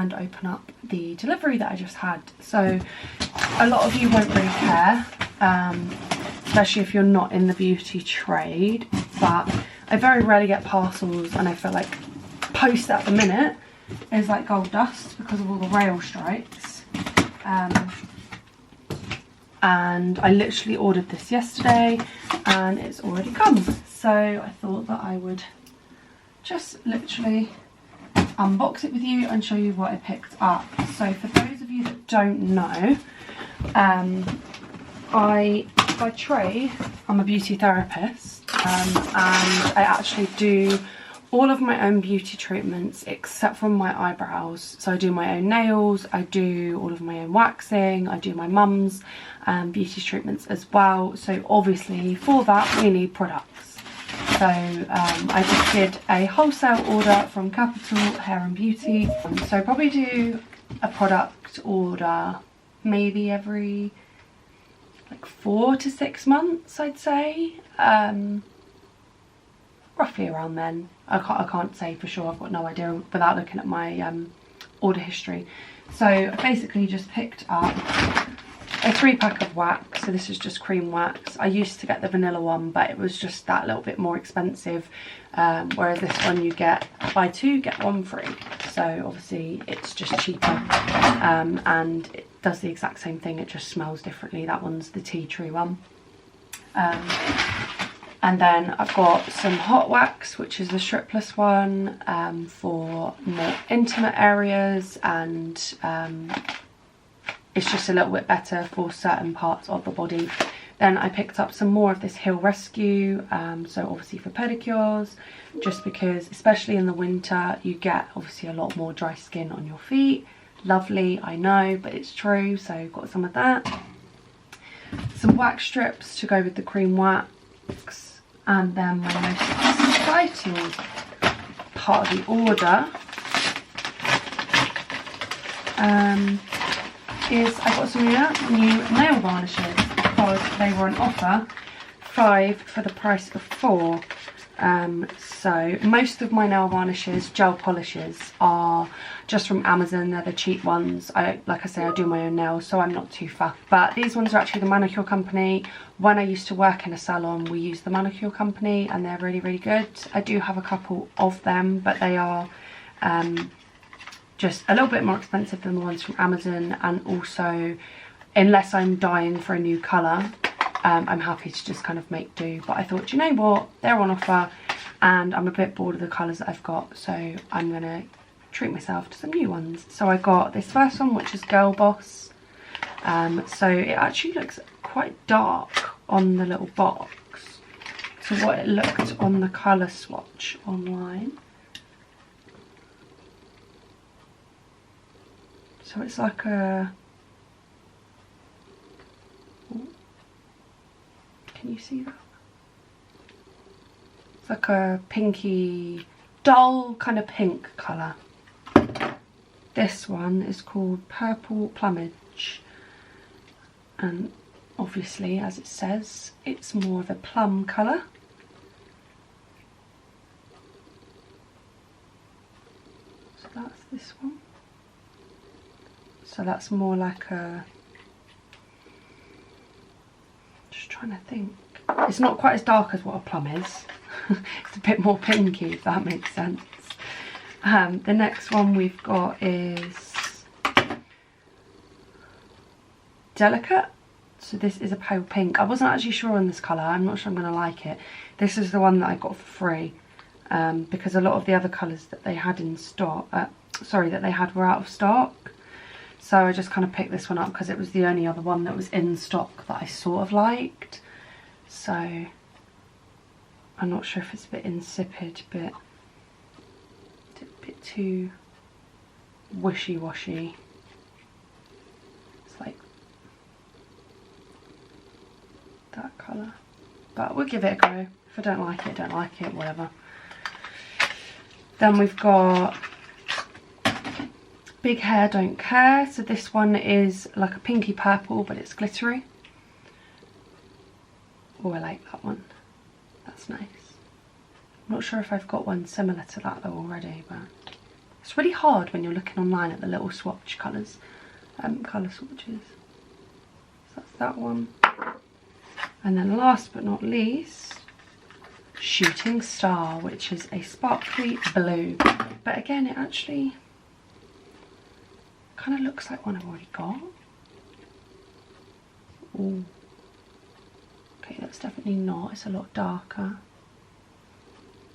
and open up the delivery that I just had. So a lot of you won't really care, especially if you're not in the beauty trade, but I very rarely get parcels, and I feel like post at the minute is like gold dust because of all the rail strikes. And I literally ordered this yesterday and it's already come, so I thought that I would just literally unbox it with you and show you what I picked up. So for those of you that don't know, by trade I'm a beauty therapist, and I actually do all of my own beauty treatments except from my eyebrows. So I do my own nails, I do all of my own waxing, I do my mum's beauty treatments as well. So obviously for that we need products. So I just did a wholesale order from Capital Hair and Beauty. So I probably do a product order maybe every like 4 to 6 months, I'd say. Roughly around then. I can't say for sure, I've got no idea without looking at my order history. So I basically just picked up a 3-pack of wax. So this is just cream wax. I used to get the vanilla one, but it was just that little bit more expensive, whereas this one you get buy 2 get 1 free. So obviously it's just cheaper, and it does the exact same thing, it just smells differently. That one's the tea tree one. And then I've got some hot wax, which is the stripless one, for more intimate areas, and it's just a little bit better for certain parts of the body. Then I picked up some more of this Heel Rescue, so obviously for pedicures, just because especially in the winter you get obviously a lot more dry skin on your feet. Lovely, I know, but it's true, so got some of that. Some wax strips to go with the cream wax. And then my most exciting part of the order is I got some new nail varnishes because they were on offer, 5 for the price of 4. So most of my nail varnishes, gel polishes, are just from Amazon. They're the cheap ones. Like I say, I do my own nails, so I'm not too fussed. But these ones are actually the manicure company. When I used to work in a salon, we used the manicure company, and they're really, really good. I do have a couple of them, but they are just a little bit more expensive than the ones from Amazon, and also unless I'm dying for a new colour, I'm happy to just kind of make do. But I thought, you know what, they're on offer and I'm a bit bored of the colours that I've got, so I'm gonna treat myself to some new ones. So I got this first one, which is Girl Boss. So it actually looks quite dark on the little box to what it looked on the colour swatch online. So it's like a, can you see that? It's like a pinky, dull kind of pink colour. This one is called Purple Plumage, and obviously, as it says, it's more of a plum colour. So that's this one. So that's more like a, just trying to think. It's not quite as dark as what a plum is. It's a bit more pinky, if that makes sense. The next one we've got is Delicate. So this is a pale pink. I wasn't actually sure on this colour. I'm not sure I'm going to like it. This is the one that I got for free, because a lot of the other colours that they had in stock, that they had were out of stock. So I just kind of picked this one up because it was the only other one that was in stock that I sort of liked. So I'm not sure if it's a bit insipid, but a bit too wishy-washy. It's like that colour, but we'll give it a go. If I don't like it, don't like it, whatever. Then we've got Big Hair Don't Care. So this one is like a pinky purple, but it's glittery. Oh, I like that one. That's nice. I'm not sure if I've got one similar to that though already, but It's really hard when you're looking online at the little swatch colours, colour swatches. So that's that one. And then last but not least, Shooting Star, which is a sparkly blue. But again, it actually kind of looks like one I've already got. Ooh. Okay, that's definitely not. It's a lot darker.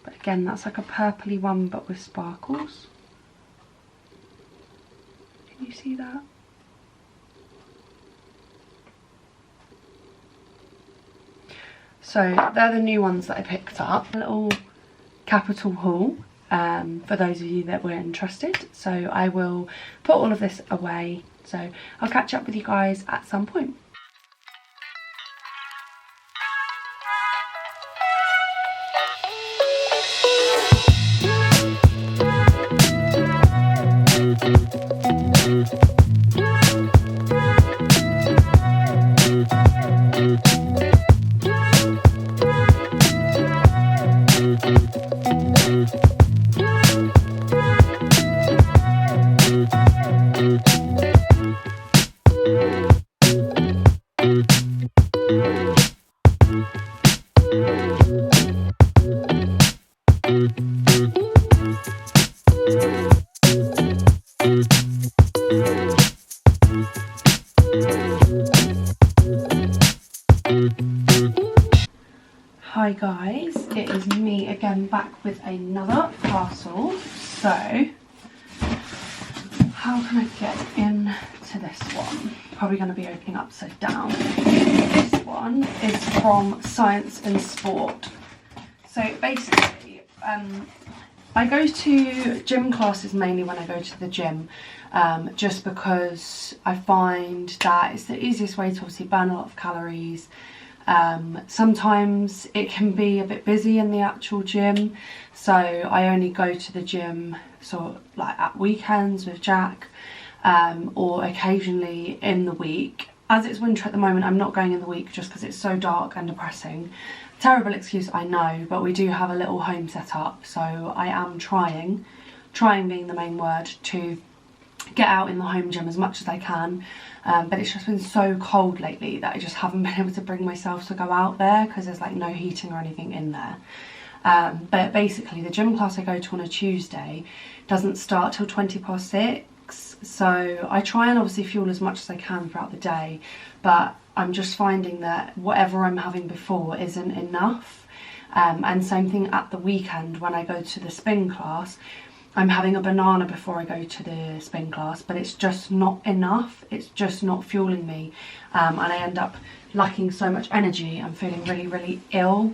But again, that's like a purpley one, but with sparkles. Can you see that? So they're the new ones that I picked up. A little capital haul for those of you that were interested. So I will put all of this away. So I'll catch up with you guys at some point. Hi guys, it is me again, back with another parcel. So how can I get into this one? Probably going to be opening upside down. This one is from Science and Sport. So basically I go to gym classes mainly when I go to the gym, just because I find that it's the easiest way to obviously burn a lot of calories. Sometimes it can be a bit busy in the actual gym, so I only go to the gym sort of like at weekends with Jack, or occasionally in the week. As it's winter at the moment, I'm not going in the week just because it's so dark and depressing. Terrible excuse, I know, but we do have a little home set up, so I am trying being the main word, to get out in the home gym as much as I can. But it's just been so cold lately that I just haven't been able to bring myself to go out there because there's like no heating or anything in there. But basically the gym class I go to on a Tuesday doesn't start till 6:20, so I try and obviously fuel as much as I can throughout the day, but I'm just finding that whatever I'm having before isn't enough. And same thing at the weekend when I go to the spin class. I'm having a banana before I go to the spin class, but it's just not enough. It's just not fueling me, and I end up lacking so much energy. I'm feeling really, really ill.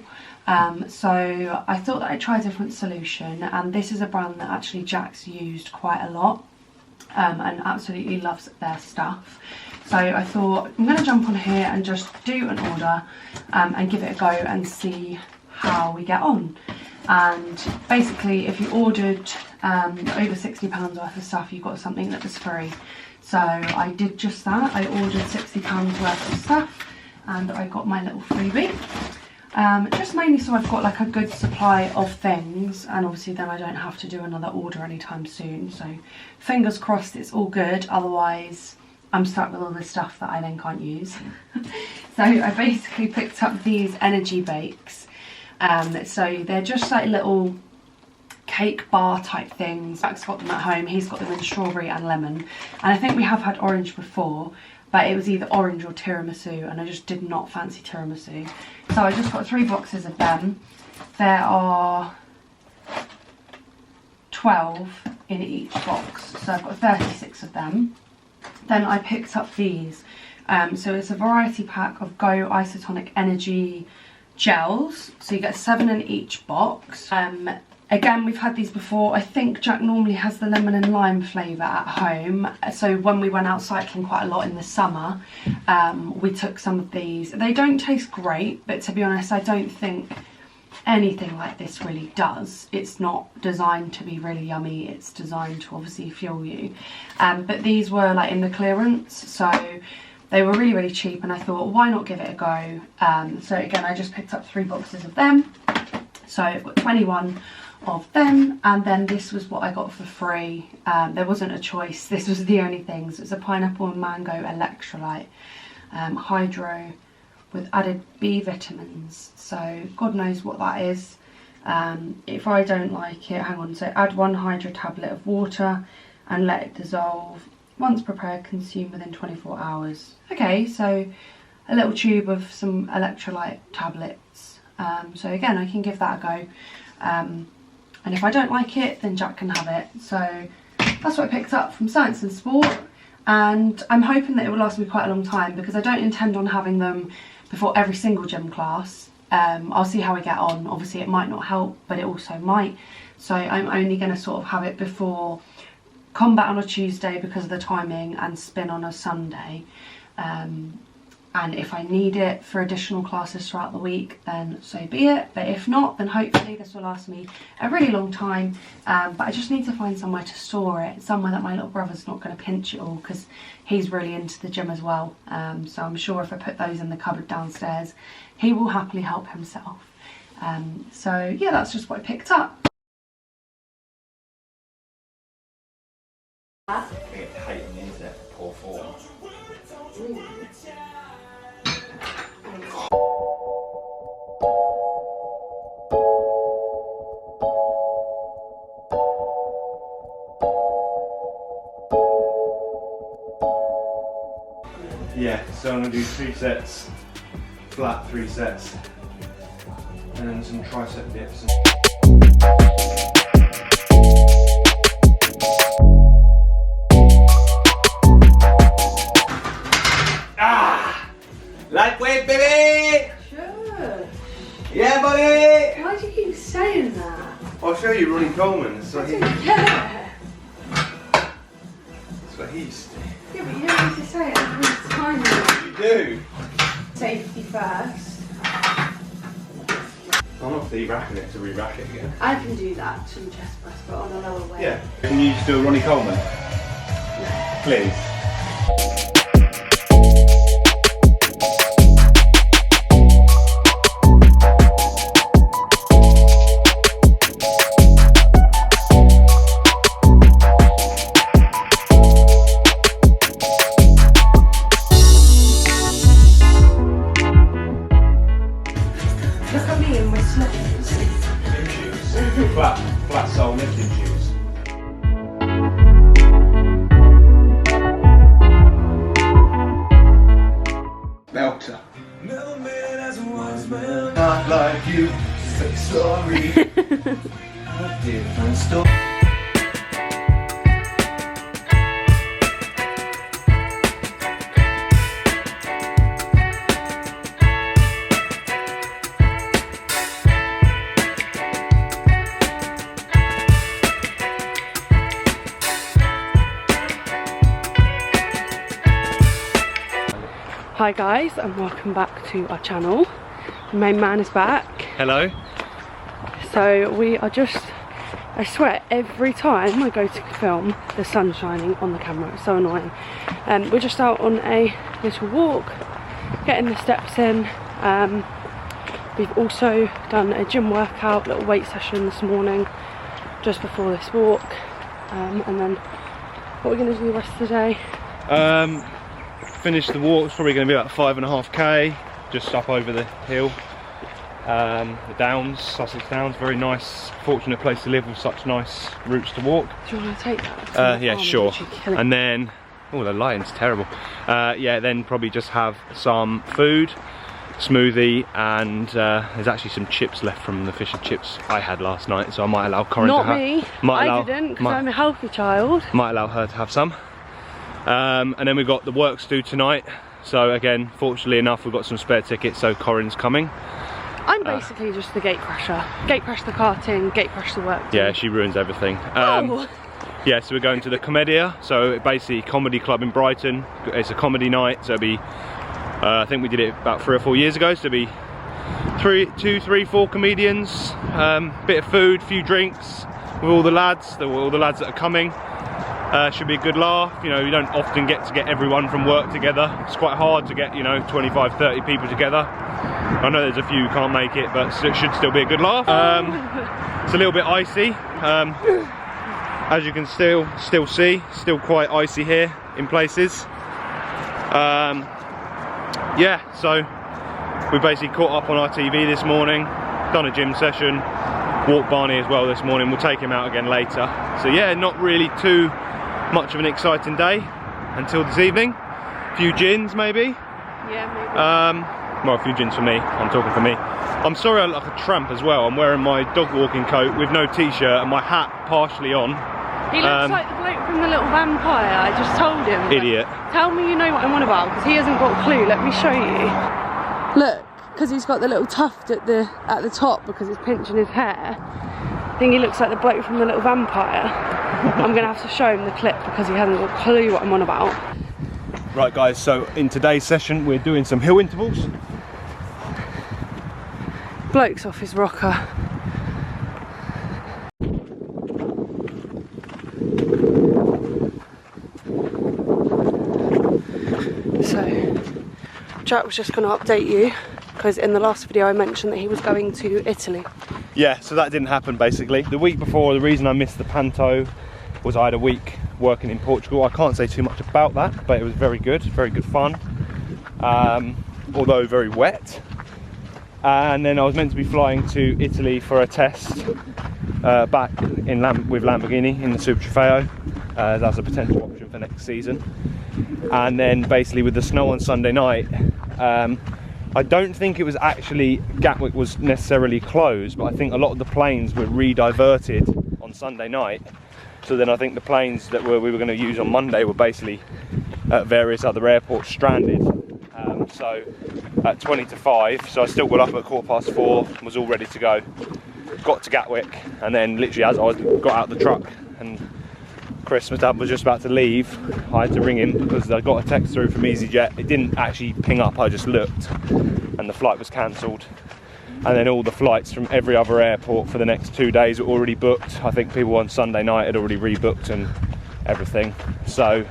So I thought that I'd try a different solution, and this is a brand that actually Jack's used quite a lot, and absolutely loves their stuff. So I thought I'm going to jump on here and just do an order, and give it a go and see how we get on. And basically if you ordered over £60 worth of stuff, you got something that was free. So I did just that. I ordered £60 worth of stuff and I got my little freebie, just mainly so I've got like a good supply of things, and obviously then I don't have to do another order anytime soon. So fingers crossed it's all good, otherwise I'm stuck with all this stuff that I then can't use. So I basically picked up these energy bakes. So they're just like little cake bar type things. Jack's got them at home. He's got them in strawberry and lemon, and I think we have had orange before, but it was either orange or tiramisu, and I just did not fancy tiramisu. So I just got 3 boxes of them. There are 12 in each box, so I've got 36 of them. Then I picked up these. So it's a variety pack of Go Isotonic Energy gels, so you get 7 in each box. Again, we've had these before. I think Jack normally has the lemon and lime flavour at home, so when we went out cycling quite a lot in the summer, we took some of these. They don't taste great, but to be honest I don't think anything like this really does. It's not designed to be really yummy, it's designed to obviously fuel you. But these were like in the clearance, so they were really, really cheap, and I thought, why not give it a go? So again, I just picked up 3 boxes of them. So I've got 21 of them. And then this was what I got for free. There wasn't a choice, this was the only thing. So it's a pineapple and mango electrolyte hydro with added B vitamins. So God knows what that is. If I don't like it, hang on, so add 1 hydro tablet of water and let it dissolve. Once prepared, consume within 24 hours. Okay, so a little tube of some electrolyte tablets. So again, I can give that a go. And if I don't like it, then Jack can have it. So that's what I picked up from Science and Sport. And I'm hoping that it will last me quite a long time, because I don't intend on having them before every single gym class. I'll see how I get on. Obviously it might not help, but it also might. So I'm only going to sort of have it before combat on a Tuesday because of the timing, and spin on a Sunday. And if I need it for additional classes throughout the week, then so be it. But if not, then hopefully this will last me a really long time. But I just need to find somewhere to store it, somewhere that my little brother's not going to pinch it all, because he's really into the gym as well. So I'm sure if I put those in the cupboard downstairs, he will happily help himself. So yeah, that's just what I picked up. It's hating the internet for poor form. Yeah, so I'm going to do 3 sets, flat 3 sets, and then some tricep dips. Lightweight, baby! Sure. Yeah, buddy! Why do you keep saying that? I'll show you Ronnie Coleman. That's what he, Yeah. that's what he used to do. Yeah, but you don't need to say it every time. You do? Safety first. I'm not de-racking it to re-rack it again. I can do that to chest press, but on a lower weight. Yeah. Can you just do a Ronnie Coleman? No. Please. Flat sole lifting shoes. Melter. Not like you, fake story. A different story. Hi guys, and welcome back to our channel. The main man is back. Hello. So we are just, I swear every time I go to film the sun's shining on the camera, it's so annoying. We're just out on a little walk, getting the steps in. We've also done a gym workout, little weight session this morning just before this walk. And then what we're going to do the rest of the day. Finish the walk. It's probably going to be about 5.5k, just up over the hill. The Downs, Sussex Downs, very nice, fortunate place to live with such nice routes to walk. Do you want to take that? Yeah, sure. And then, oh, the lighting's terrible. Yeah, then probably just have some food, smoothie, and there's actually some chips left from the fish and chips I had last night, so I might allow Corinne to have. Not me. I didn't, because I'm a healthy child. Might allow her to have some. And then we've got the works due tonight, so again, fortunately enough, we've got some spare tickets, so Corinne's coming. I'm basically just the gate crasher. Gate crash the karting, gate crash the work. Yeah, she ruins everything. Yeah, so we're going to the Commedia, so basically comedy club in Brighton. It's a comedy night, so it'll be, I think we did it about 3 or 4 years ago, so it'll be 2, 3, 4 comedians, bit of food, few drinks with all the lads that are coming. Should be a good laugh. You know, you don't often get everyone from work together. It's quite hard to get, you know, 25, 30 people together. I know there's a few who can't make it, but it should still be a good laugh. It's a little bit icy. As you can still see, still quite icy here in places. Yeah, so we basically caught up on our TV this morning, done a gym session, walked Barney as well this morning. We'll take him out again later. So yeah, not really too much of an exciting day until this evening. A few gins maybe. Yeah, maybe. Well, a few gins for me. I'm talking for me. I'm sorry I look like a tramp as well. I'm wearing my dog walking coat with no t-shirt and my hat partially on. He looks like the bloke from The Little Vampire. I just told him. Idiot. Tell me you know what I'm on about, because he hasn't got a clue. Let me show you. Look, because he's got the little tuft at the top because it's pinching his hair. I think he looks like the bloke from The Little Vampire. I'm going to have to show him the clip because he hasn't got a clue what I'm on about. Right guys, so in today's session we're doing some hill intervals. Bloke's off his rocker. So, Jack was just going to update you because in the last video I mentioned that he was going to Italy. Yeah, so that didn't happen basically. The week before, the reason I missed the panto was I had a week working in Portugal. I can't say too much about that, but it was very good fun. Although very wet. And then I was meant to be flying to Italy for a test back in with Lamborghini in the Super Trofeo. That's a potential option for next season. And then basically with the snow on Sunday night, I don't think it was actually Gatwick was necessarily closed, but I think a lot of the planes were re-diverted on Sunday night. So then I think the planes that we were going to use on Monday were basically at various other airports stranded. So at 20 to 5, so I still got up at 4:15, was all ready to go. Got to Gatwick, and then literally as I got out the truck and Chris, my dad, was just about to leave, I had to ring him because I got a text through from EasyJet. It didn't actually ping up, I just looked, and the flight was cancelled. And then all the flights from every other airport for the next 2 days were already booked. I think people on Sunday night had already rebooked and everything. So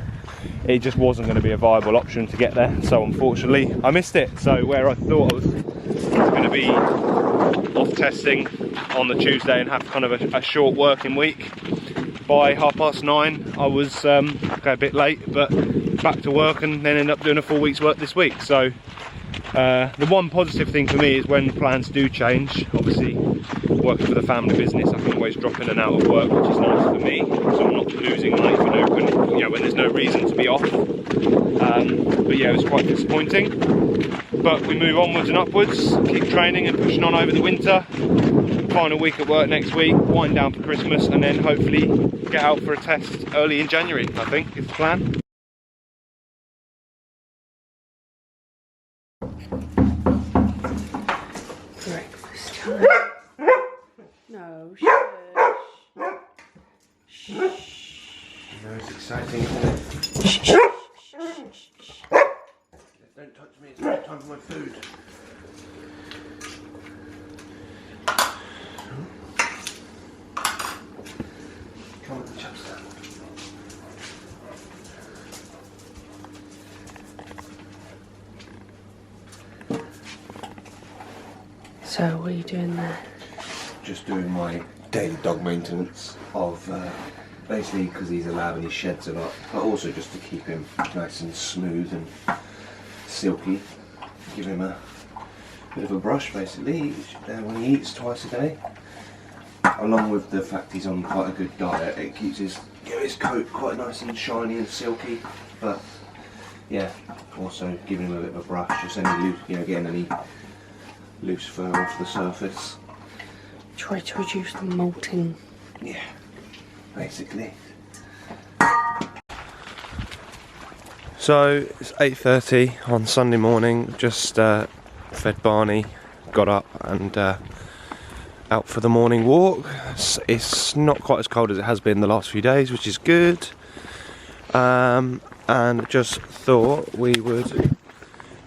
it just wasn't going to be a viable option to get there. So unfortunately, I missed it. So where I thought I was going to be off testing on the Tuesday and have kind of a short working week, by 9:30 I was okay, a bit late, but back to work, and then ended up doing a full week's work this week. So the one positive thing for me is when plans do change, obviously working for the family business, I can always drop in and out of work, which is nice for me, so I'm not losing money when there's no reason to be off. But yeah, it was quite disappointing, but we move onwards and upwards, keep training and pushing on over the winter. Final week at work next week, wind down for Christmas, and then hopefully get out for a test early in January, I think is the plan. Breakfast time. No, shush. You know, it's exciting, isn't it? Shh. Don't touch me, it's not time for my food. Come on, chaps down. So what are you doing there? Just doing my daily dog maintenance of basically because he's a lab and he sheds a lot, but also just to keep him nice and smooth and silky. Give him a bit of a brush basically when he eats twice a day. Along with the fact he's on quite a good diet, it keeps his coat quite nice and shiny and silky. But yeah, also giving him a bit of a brush, just any loose, getting any loose fur off the surface. Try to reduce the molting. Yeah, basically. So it's 8:30 on Sunday morning, just fed Barney, got up and out for the morning walk. It's not quite as cold as it has been the last few days, which is good. And just thought we would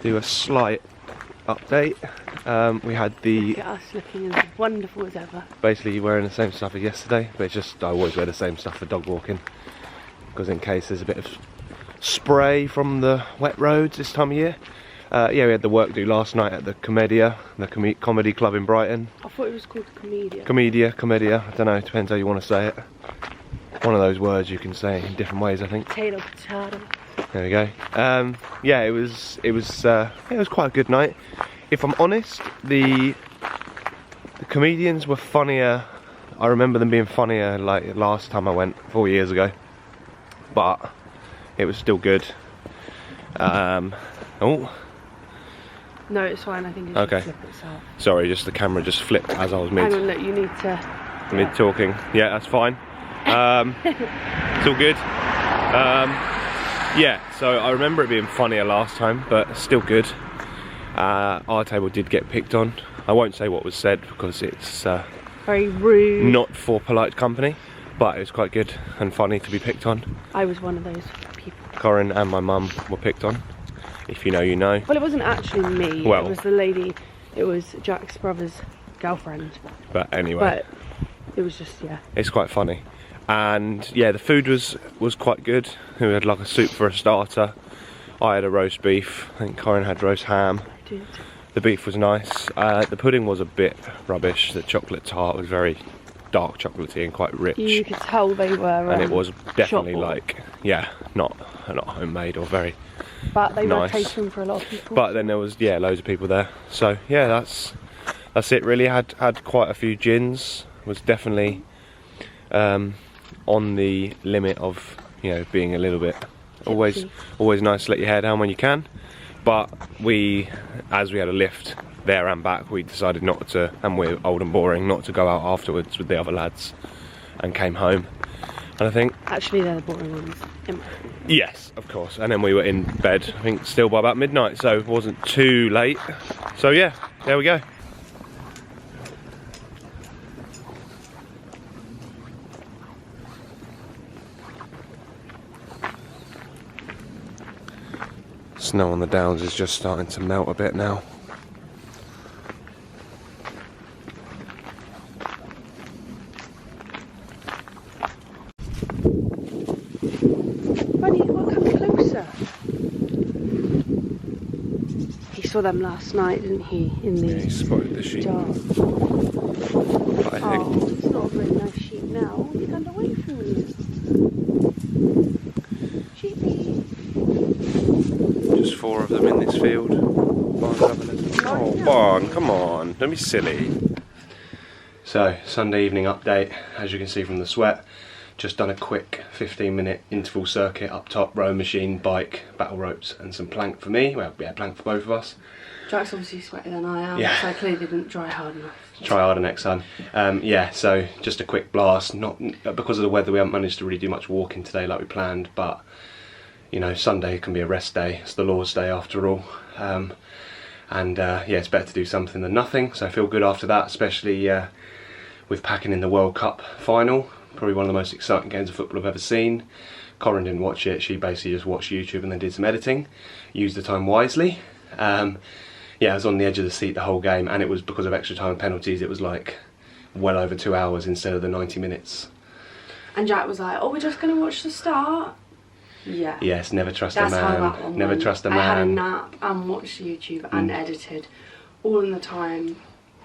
do a slight update. We had Look at us looking as wonderful as ever. basically wearing the same stuff as yesterday, but it's just I always wear the same stuff for dog walking. because in case there's a bit of spray from the wet roads this time of year. Yeah, we had the work do last night at the Comedia, the comedy club in Brighton. I thought it was called Comedia. Comedia, I don't know, depends how you want to say it. One of those words you can say in different ways, I think. Potato, potato. There we go. Yeah, it was quite a good night. If I'm honest, the comedians were funnier. I remember them being funnier like last time I went 4 years ago, but it was still good. Oh. No, it's fine. I think it should flip itself. Sorry, just the camera just flipped as I was Hang on, look, you need to... mid talking. Yeah, that's fine. It's all good. Yeah, so I remember it being funnier last time, but still good. Our table did get picked on. I won't say what was said because it's very rude. Not for polite company, but it was quite good and funny to be picked on. I was one of those people. Corinne and my mum were picked on. If you know, you know. Well, it wasn't actually me. Well, it was the lady. It was Jack's brother's girlfriend. But anyway. But it was just, yeah. It's quite funny. And yeah, the food was quite good. We had like a soup for a starter. I had a roast beef. I think Corinne had roast ham. I did. The beef was nice. The pudding was a bit rubbish. The chocolate tart was very dark chocolatey and quite rich. You could tell they were. And it was definitely like, yeah, not homemade or very but they nice. were catering for a lot of people. But then there was loads of people there. So yeah, that's it really. Had quite a few gins. Was definitely on the limit of being a little bit always nice to let your hair down when you can. But as we had a lift there and back, we decided not to, and we're old and boring, not to go out afterwards with the other lads, and came home. And I think actually they're the boring ones. Yes, of course. And then we were in bed, I think, still by about midnight, so it wasn't too late. So yeah, there we go. Snow on the downs is just starting to melt a bit now. Bunny, you've got to come closer. He saw them last night, didn't he? In the he spotted the sheep. jar. But I think It's not a very nice sheep now. Stand away from you. Sheepy. just 4 of them in this field. Oh, Barn, come on, don't be silly. So, Sunday evening update, as you can see from the sweat. Just done a quick 15-minute interval circuit up top, rowing machine, bike, battle ropes and some plank for me. Well, yeah, plank for both of us. Jack's obviously sweatier than I am, Yeah. so I clearly didn't try hard enough. Try harder next time. Yeah, so just a quick blast. Not because of the weather, we haven't managed to really do much walking today like we planned, but you know, Sunday can be a rest day. It's the Lord's Day after all. Yeah, it's better to do something than nothing, so I feel good after that, especially with packing in the World Cup final. Probably one of the most exciting games of football I've ever seen. Corinne didn't watch it, she basically just watched YouTube and then did some editing. Used the time wisely. Yeah, I was on the edge of the seat the whole game, and it was because of extra time and penalties. It was like well over 2 hours instead of the 90 minutes. And Jack was like, oh, we're just going to watch the start? Yeah. Yes, never trust That's a man. how that one Never went. trust a man. I had a nap and watched YouTube and edited all in the time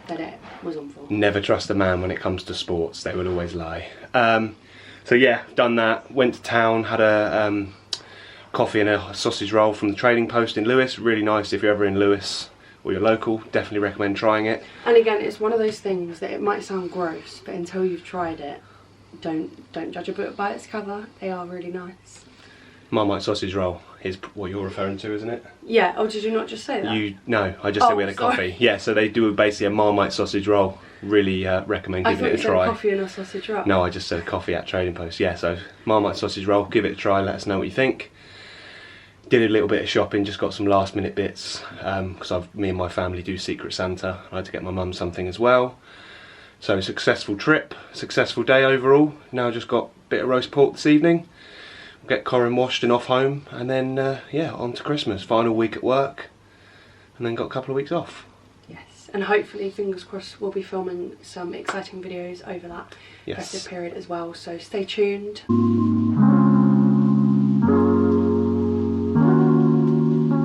that it was on for. Never trust a man when it comes to sports, they will always lie. So yeah, done that, went to town, had a coffee and a sausage roll from the Trading Post in Lewes. Really nice. If you're ever in Lewes or you're local, definitely recommend trying it. And again, it's one of those things that it might sound gross, but until you've tried it, don't judge a book by its cover. They are really nice. Marmite sausage roll is what you're referring to, isn't it? Yeah. Oh, did you not just say that? No, I just said we had a coffee. Yeah, so they do basically a Marmite sausage roll. Really recommend giving it a try. I thought you said coffee and a sausage roll. No, I just said coffee at Trading Post. Yeah, so Marmite sausage roll, give it a try, let us know what you think. Did a little bit of shopping, just got some last minute bits, because me and my family do Secret Santa. I had to get my mum something as well. So successful trip, successful day overall. Now just got a bit of roast pork this evening. Get Corinne washed and off home, and then yeah, on to Christmas. Final week at work, and then got a couple of weeks off. Yes, and hopefully, fingers crossed, we'll be filming some exciting videos over that Yes. festive period as well. So stay tuned.